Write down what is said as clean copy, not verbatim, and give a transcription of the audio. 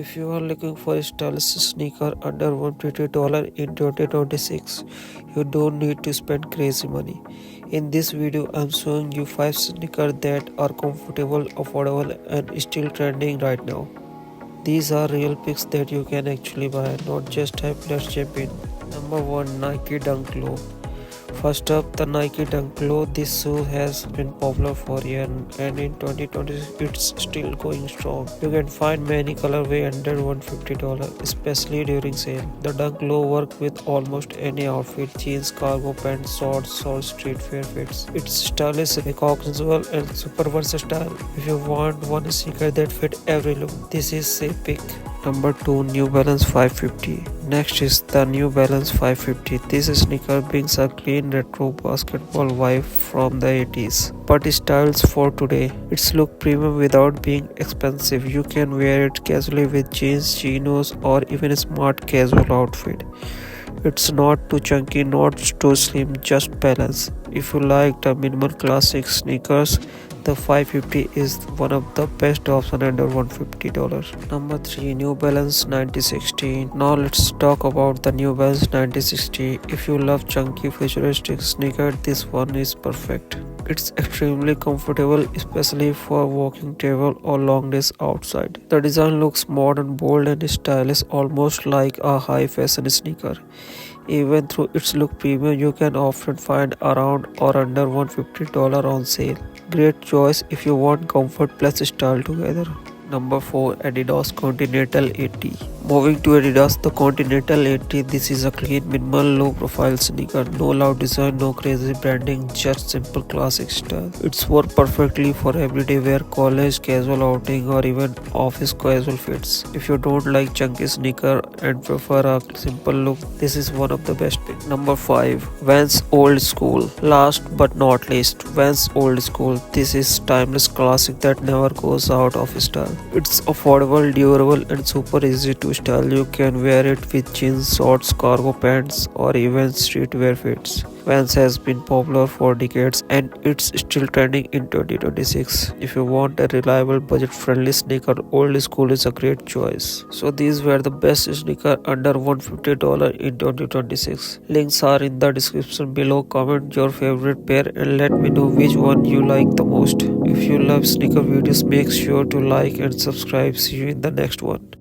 If you are looking for a stylish sneaker under $150 in 2026, you don't need to spend crazy money. In this video, I'm showing you 5 sneakers that are comfortable, affordable, and still trending right now. These are real picks that you can actually buy, not just hype. Let's jump in. Number 1, Nike Dunk Low. First up, the Nike Dunk Low. This shoe has been popular for years and in 2020 it's still going strong. You can find many colorways under $150, especially during sale. The Dunk Low works with almost any outfit, jeans, cargo pants, shorts or streetwear fits. It's stylish, recognizable and super versatile. If you want one sneaker that fit every look, this is a pick. Number 2, New Balance 550. Next is the New Balance 550. This sneaker brings a clean retro basketball vibe from the 80s, but styles for today. It's look premium without being expensive. You can wear it casually with jeans, chinos, or even a smart casual outfit. It's not too chunky, not too slim, just balance. If you like the minimal classic sneakers, the 550 is one of the best options under $150. Number 3, New Balance 9060. Now let's talk about the New Balance 9060. If you love chunky futuristic sneaker, this one is perfect. It's extremely comfortable, especially for walking travel or long days outside. The design looks modern, bold and stylish, almost like a high fashion sneaker. Even though its look premium, you can often find around or under $150 on sale. Great choice if you want comfort plus style together. Number 4, Adidas Continental 80. Moving to Adidas, the Continental 80. This is a clean, minimal, low-profile sneaker. No loud design, no crazy branding, just simple classic style. It's work perfectly for everyday wear, college, casual outing, or even office casual fits. If you don't like chunky sneaker and prefer a simple look, this is one of the best picks. Number 5, Vans Old School. Last but not least, Vans Old School. This is timeless classic that never goes out of style. It's affordable, durable, and super easy to style. You can wear it with jeans, shorts, cargo pants, or even streetwear fits. Vans has been popular for decades and it's still trending in 2026. If you want a reliable, budget-friendly sneaker, Old School is a great choice. So these were the best sneaker under $150 in 2026. Links are in the description below. Comment your favorite pair and let me know which one you like the most. If you love sneaker videos, make sure to like and subscribe. See you in the next one.